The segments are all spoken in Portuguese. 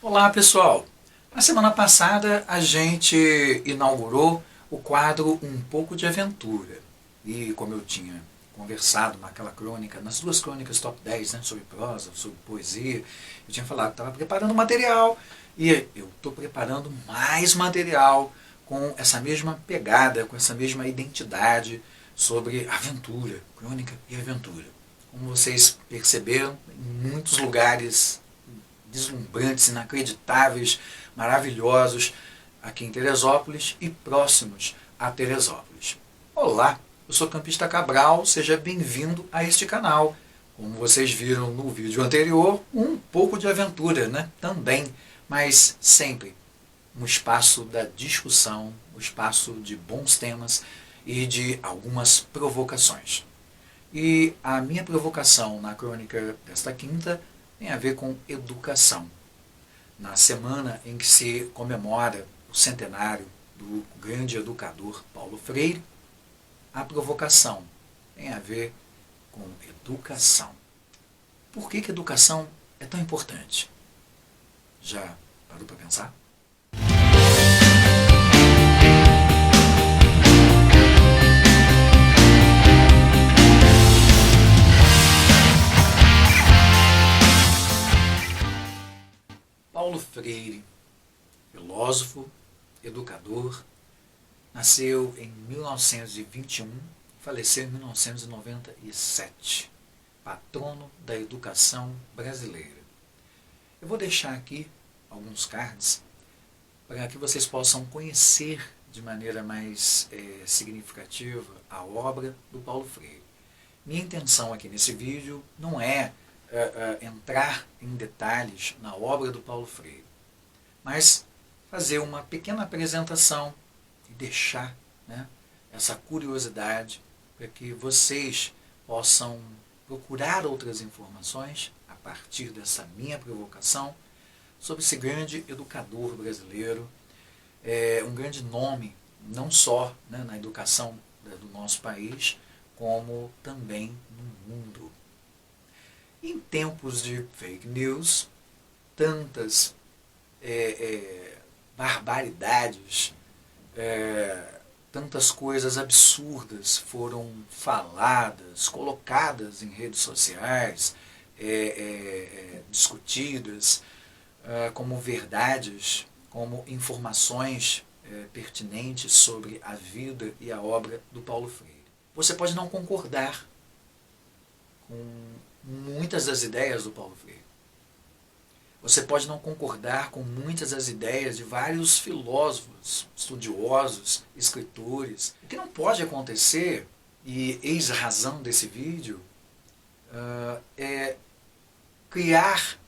Olá pessoal, na semana passada a gente inaugurou o quadro Um Pouco de Aventura e como eu tinha conversado naquela crônica, nas duas crônicas top 10, né, sobre prosa, sobre poesia, eu tinha falado que estava preparando material e eu estou preparando mais material com essa mesma pegada, com essa mesma identidade sobre aventura, crônica e aventura. Como vocês perceberam, em muitos lugares deslumbrantes, inacreditáveis, maravilhosos aqui em Teresópolis e próximos a Teresópolis. Olá, eu sou Campista Cabral, seja bem-vindo a este canal. Como vocês viram no vídeo anterior, um pouco de aventura, né? Também, mas sempre um espaço da discussão, um espaço de bons temas e de algumas provocações. E a minha provocação na crônica desta quinta tem a ver com educação. Na semana em que se comemora o centenário do grande educador Paulo Freire, a provocação tem a ver com educação. Por que educação é tão importante? Já parou para pensar? Paulo Freire, filósofo, educador, nasceu em 1921 e faleceu em 1997, patrono da educação brasileira. Eu vou deixar aqui alguns cards para que vocês possam conhecer de maneira mais significativa a obra do Paulo Freire. Minha intenção aqui nesse vídeo não é entrar em detalhes na obra do Paulo Freire, mas fazer uma pequena apresentação e deixar, né, essa curiosidade para que vocês possam procurar outras informações a partir dessa minha provocação sobre esse grande educador brasileiro, um grande nome não só, né, na educação do nosso país, como também no mundo. Em tempos de fake news, tantas barbaridades, tantas coisas absurdas foram faladas, colocadas em redes sociais, discutidas como verdades, como informações pertinentes sobre a vida e a obra do Paulo Freire. Você pode não concordar com muitas das ideias do Paulo Freire. Você pode não concordar com muitas das ideias de vários filósofos, estudiosos, escritores. O que não pode acontecer, e eis a razão desse vídeo, é criar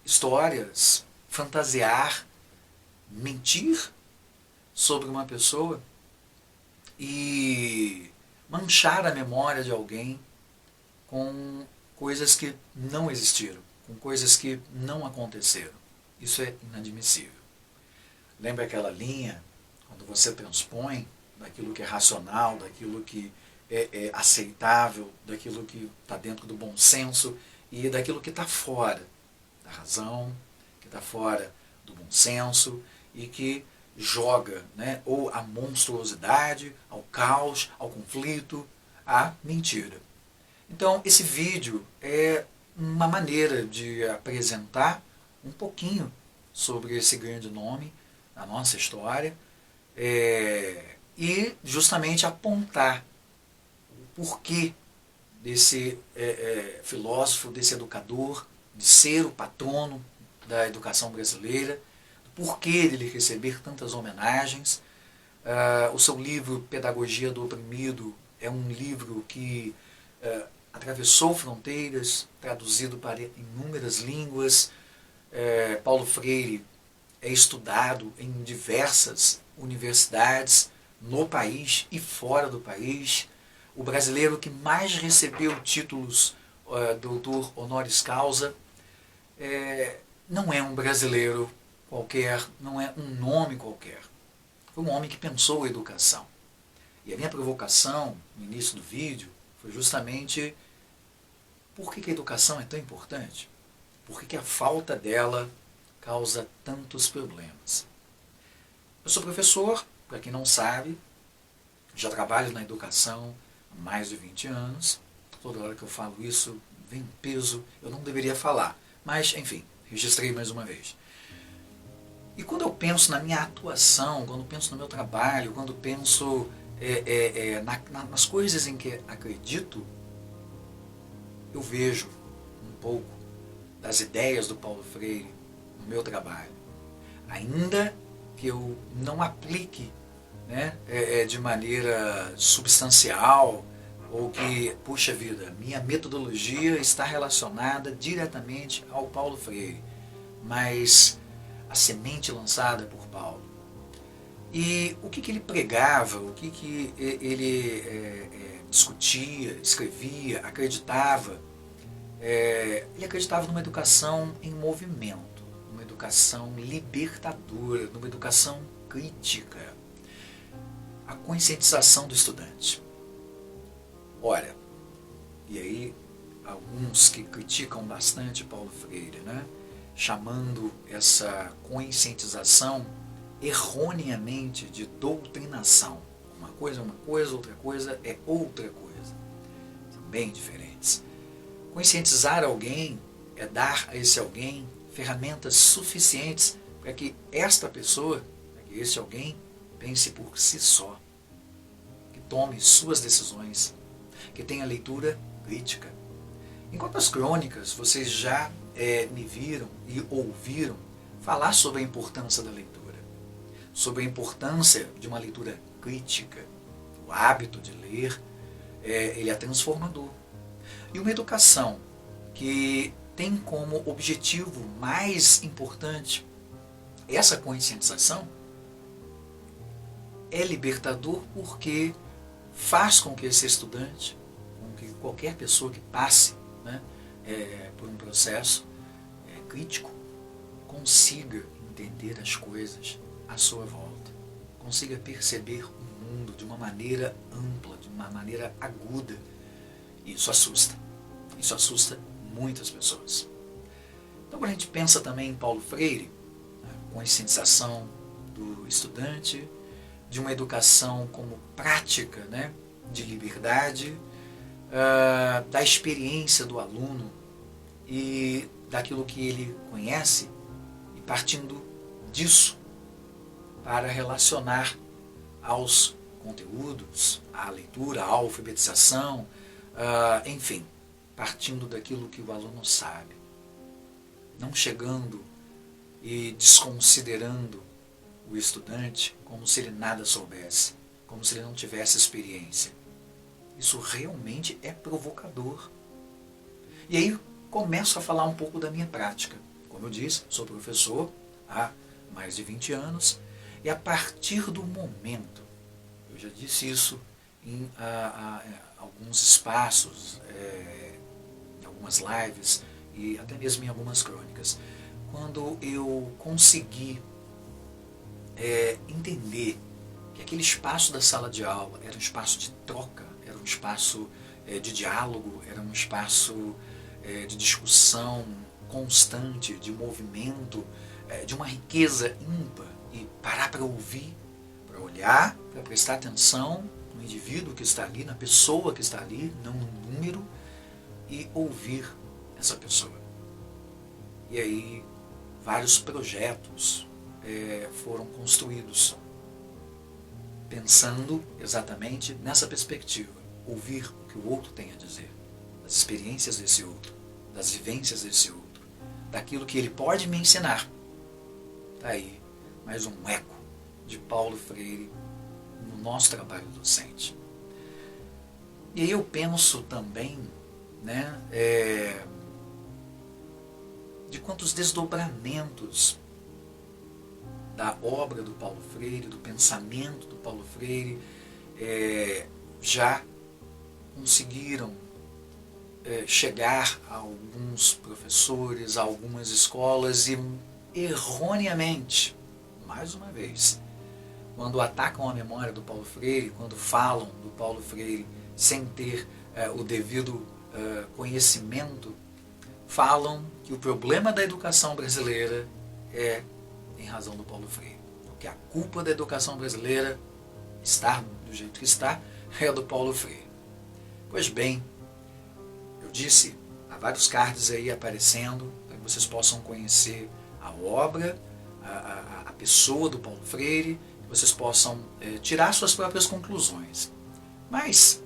histórias, fantasiar, mentir sobre uma pessoa e manchar a memória de alguém com coisas que não existiram, com coisas que não aconteceram. Isso é inadmissível. Lembra aquela linha, quando você transpõe daquilo que é racional, daquilo que é aceitável, daquilo que está dentro do bom senso e daquilo que está fora da razão, que está fora do bom senso e que joga, né, ou a monstruosidade, ao caos, ao conflito, à mentira. Então, esse vídeo é uma maneira de apresentar um pouquinho sobre esse grande nome na nossa história e justamente apontar o porquê desse filósofo, desse educador, de ser o patrono da educação brasileira, o porquê dele receber tantas homenagens. O seu livro Pedagogia do Oprimido é um livro que atravessou fronteiras, traduzido para inúmeras línguas. Paulo Freire é estudado em diversas universidades no país e fora do país. O brasileiro que mais recebeu títulos doutor honoris causa não é um brasileiro qualquer, não é um nome qualquer. Foi um homem que pensou a educação. E a minha provocação no início do vídeo foi justamente por que a educação é tão importante? por que a falta dela causa tantos problemas. Eu sou professor, para quem não sabe, já trabalho na educação há mais de 20 anos. Toda hora que eu falo isso, vem peso, eu não deveria falar. Mas, enfim, registrei mais uma vez. E quando eu penso na minha atuação, quando eu penso no meu trabalho, quando eu penso nas coisas em que acredito, eu vejo um pouco das ideias do Paulo Freire no meu trabalho. Ainda que eu não aplique, né, de maneira substancial, ou que, puxa vida, minha metodologia está relacionada diretamente ao Paulo Freire, mas a semente lançada por Paulo. E o que ele pregava, o que ele discutia, escrevia, acreditava. Ele acreditava numa educação em movimento, numa educação libertadora, numa educação crítica, a conscientização do estudante. Ora, e aí alguns que criticam bastante Paulo Freire, né, chamando essa conscientização erroneamente de doutrinação. Uma coisa é uma coisa, outra coisa é outra coisa. São bem diferentes. Conscientizar alguém é dar a esse alguém ferramentas suficientes para que esta pessoa, para que esse alguém, pense por si só, que tome suas decisões, que tenha leitura crítica. Enquanto as crônicas, vocês já me viram e ouviram falar sobre a importância da leitura, sobre a importância de uma leitura crítica. O hábito de ler, ele é transformador. E uma educação que tem como objetivo mais importante essa conscientização é libertador, porque faz com que esse estudante, com que qualquer pessoa que passe, né, por um processo crítico, consiga entender as coisas à sua volta, consiga perceber o mundo de uma maneira ampla, de uma maneira aguda. Isso assusta muitas pessoas. Então, quando a gente pensa também em Paulo Freire, a conscientização do estudante, de uma educação como prática, né, de liberdade, da experiência do aluno e daquilo que ele conhece, e partindo disso para relacionar aos conteúdos, à leitura, à alfabetização, enfim, partindo daquilo que o aluno sabe, não chegando e desconsiderando o estudante como se ele nada soubesse, como se ele não tivesse experiência. Isso realmente é provocador. E aí começo a falar um pouco da minha prática. Como eu disse, sou professor há mais de 20 anos, e a partir do momento, eu já disse isso em alguns espaços, em algumas lives e até mesmo em algumas crônicas, quando eu consegui entender que aquele espaço da sala de aula era um espaço de troca, era um espaço de diálogo, era um espaço de discussão constante, de movimento, de uma riqueza ímpar, e parar para ouvir, para olhar, para prestar atenção no indivíduo que está ali, na pessoa que está ali, não no número, e ouvir essa pessoa. E aí vários projetos foram construídos pensando exatamente nessa perspectiva, ouvir o que o outro tem a dizer, das experiências desse outro, das vivências desse outro, daquilo que ele pode me ensinar. Está aí mais um eco de Paulo Freire no nosso trabalho docente. E aí eu penso também, né, de quantos desdobramentos da obra do Paulo Freire, do pensamento do Paulo Freire, já conseguiram chegar a alguns professores, a algumas escolas, e erroneamente, mais uma vez, quando atacam a memória do Paulo Freire, quando falam do Paulo Freire sem ter o devido conhecimento, falam que o problema da educação brasileira é em razão do Paulo Freire. Que a culpa da educação brasileira estar do jeito que está é do Paulo Freire. Pois bem, eu disse, há vários cards aí aparecendo para que vocês possam conhecer a obra, a pessoa do Paulo Freire, que vocês possam tirar suas próprias conclusões. Mas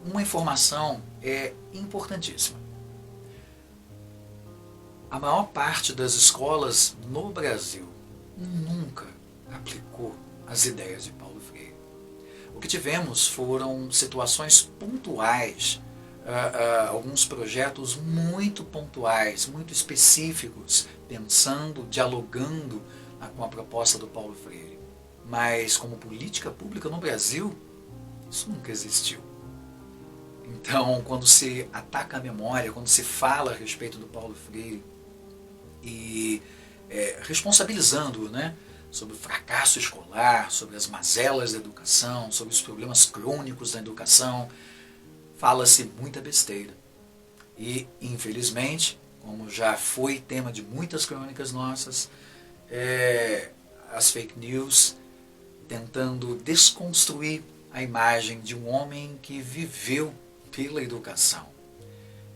uma informação é importantíssima. A maior parte das escolas no Brasil nunca aplicou as ideias de Paulo Freire. O que tivemos foram situações pontuais, alguns projetos muito pontuais, muito específicos, pensando, dialogando com a proposta do Paulo Freire. Mas como política pública no Brasil, isso nunca existiu. Então, quando se ataca a memória, quando se fala a respeito do Paulo Freire, e responsabilizando-o, né, sobre o fracasso escolar, sobre as mazelas da educação, sobre os problemas crônicos da educação, fala-se muita besteira. E, infelizmente, como já foi tema de muitas crônicas nossas, as fake news tentando desconstruir a imagem de um homem que viveu pela educação,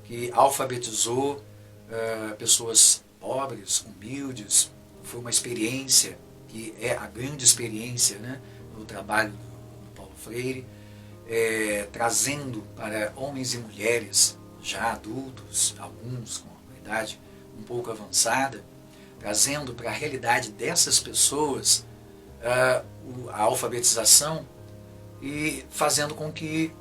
que alfabetizou pessoas pobres, humildes. Foi uma experiência que é a grande experiência, né, no trabalho do Paulo Freire, trazendo para homens e mulheres já adultos, alguns com uma idade um pouco avançada, trazendo para a realidade dessas pessoas a alfabetização e fazendo com que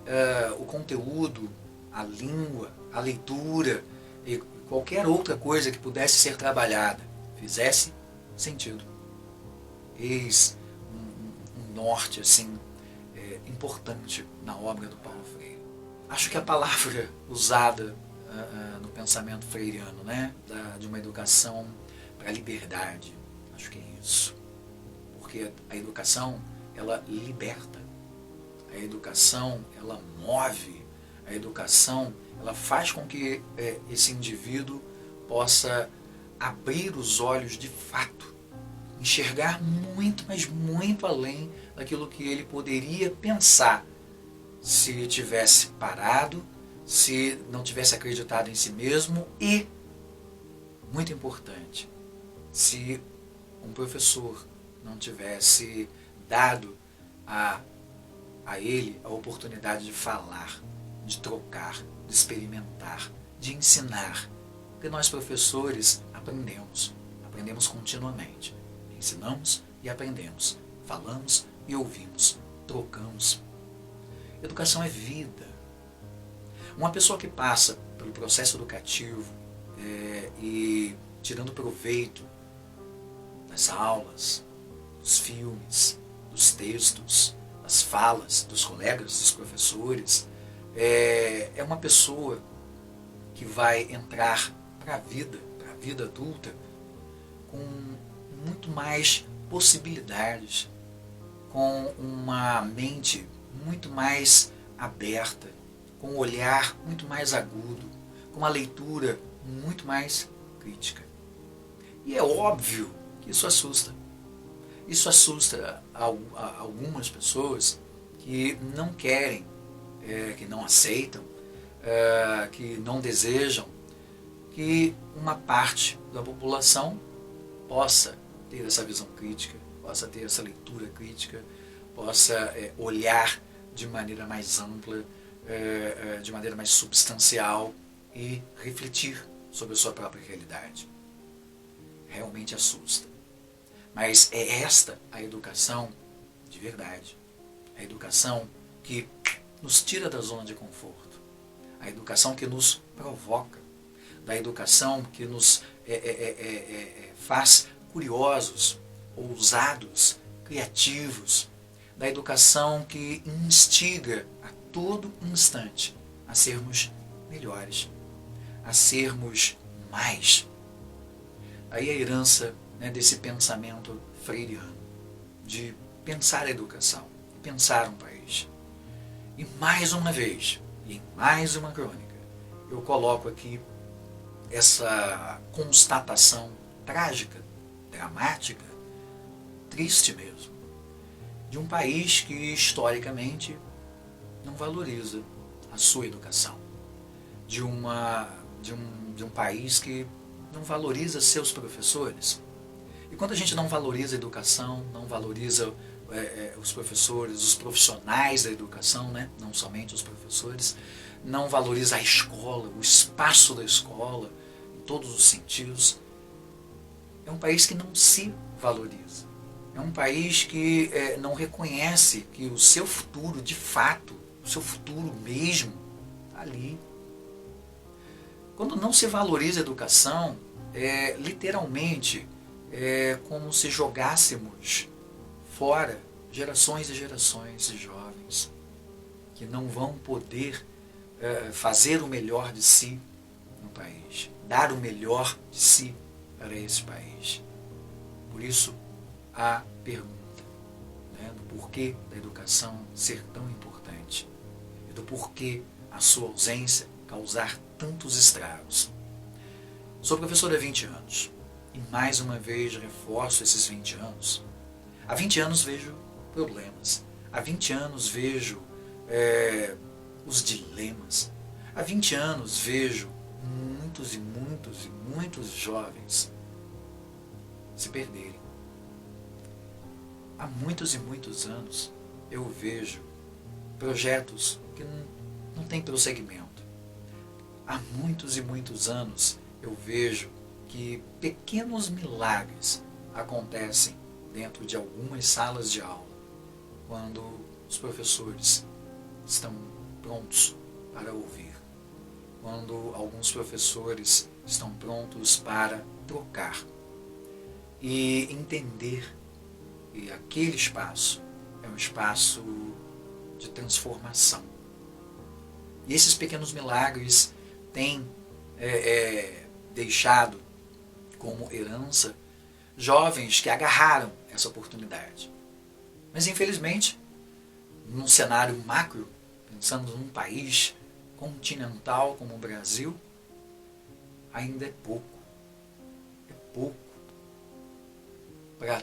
o conteúdo, a língua, a leitura e qualquer outra coisa que pudesse ser trabalhada fizesse sentido. Eis um norte assim importante na obra do Paulo Freire. Acho que a palavra usada no pensamento freiriano, né, de uma educação para a liberdade, acho que é isso. Porque a educação, ela liberta. A educação, ela move. A educação, ela faz com que esse indivíduo possa abrir os olhos de fato, enxergar muito, mas muito além daquilo que ele poderia pensar se tivesse parado, se não tivesse acreditado em si mesmo e, muito importante, se um professor não tivesse dado a ele a oportunidade de falar, de trocar, de experimentar, de ensinar. Porque nós, professores, aprendemos continuamente. Ensinamos e aprendemos, falamos e ouvimos, trocamos. Educação é vida. Uma pessoa que passa pelo processo educativo e tirando proveito das aulas, dos filmes, dos textos, das falas dos colegas, dos professores, é uma pessoa que vai entrar para a vida adulta, com muito mais possibilidades, com uma mente muito mais aberta, com um olhar muito mais agudo, com uma leitura muito mais crítica. E é óbvio que isso assusta. Isso assusta algumas pessoas que não querem, que não aceitam, que não desejam que uma parte da população possa ter essa visão crítica, possa ter essa leitura crítica, possa olhar de maneira mais ampla, de maneira mais substancial e refletir sobre a sua própria realidade. Realmente assusta. Mas é esta a educação de verdade. A educação que nos tira da zona de conforto. A educação que nos provoca. Da educação que nos faz curiosos, ousados, criativos. Da educação que instiga a todo instante a sermos melhores, a sermos mais. Aí a herança, né, desse pensamento freiriano, de pensar a educação, pensar um país. E mais uma vez, e em mais uma crônica, eu coloco aqui essa constatação trágica, dramática, triste mesmo, de um país que historicamente não valoriza a sua educação, de um país que não valoriza seus professores. E quando a gente não valoriza a educação, não valoriza os professores, os profissionais da educação, né? Não somente os professores, não valoriza a escola, o espaço da escola, em todos os sentidos, é um país que não se valoriza. É um país que não reconhece que o seu futuro, de fato, o seu futuro mesmo, está ali. Quando não se valoriza a educação, literalmente é como se jogássemos fora gerações e gerações de jovens que não vão poder fazer o melhor de si no país, dar o melhor de si para esse país. Por isso, a pergunta, né, do porquê da educação ser tão importante e do porquê a sua ausência causar tantos estragos. Sou professor há 20 anos e mais uma vez reforço esses 20 anos. Há 20 anos vejo problemas, há 20 anos vejo os dilemas, há 20 anos vejo muitos e muitos e muitos jovens se perderem. Há muitos e muitos anos eu vejo projetos que não têm prosseguimento. Há muitos e muitos anos eu vejo que pequenos milagres acontecem dentro de algumas salas de aula, quando os professores estão prontos para ouvir, quando alguns professores estão prontos para trocar e entender que aquele espaço é um espaço de transformação. E esses pequenos milagres têm deixado como herança jovens que agarraram essa oportunidade. Mas infelizmente, num cenário macro, pensando num país continental como o Brasil, ainda é pouco. É pouco para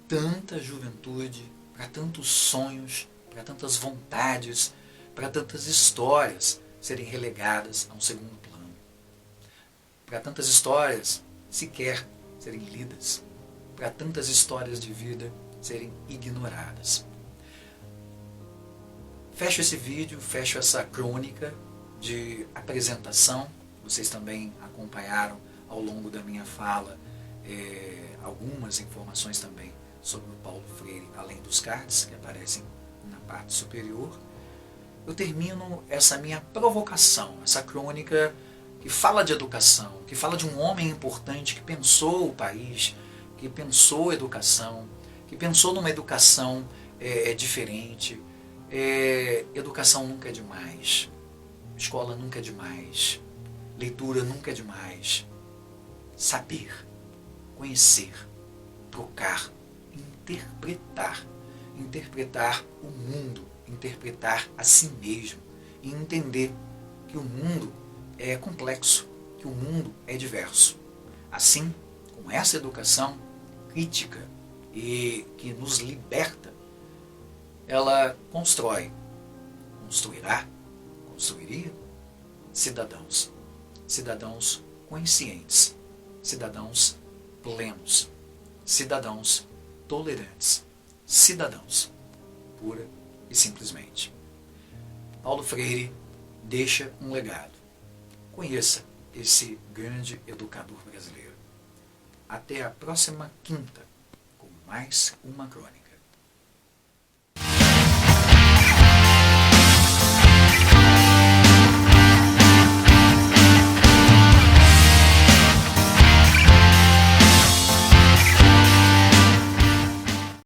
tanta juventude, para tantos sonhos, para tantas vontades, para tantas histórias serem relegadas a um segundo plano. Para tantas histórias sequer serem lidas. Para tantas histórias de vida serem ignoradas. Fecho esse vídeo, fecho essa crônica de apresentação. Vocês também acompanharam ao longo da minha fala algumas informações também sobre o Paulo Freire, além dos cards que aparecem na parte superior. Eu termino essa minha provocação, essa crônica que fala de educação, que fala de um homem importante que pensou o país, que pensou a educação, que pensou numa educação diferente. Educação nunca é demais, escola nunca é demais, leitura nunca é demais. Saber, conhecer, trocar, interpretar o mundo, interpretar a si mesmo e entender que o mundo é complexo, que o mundo é diverso. Assim, com essa educação crítica e que nos liberta, ela construiria cidadãos conscientes, cidadãos plenos, cidadãos tolerantes, cidadãos, pura e simplesmente. Paulo Freire deixa um legado. Conheça esse grande educador brasileiro. Até a próxima quinta, com mais uma crônica.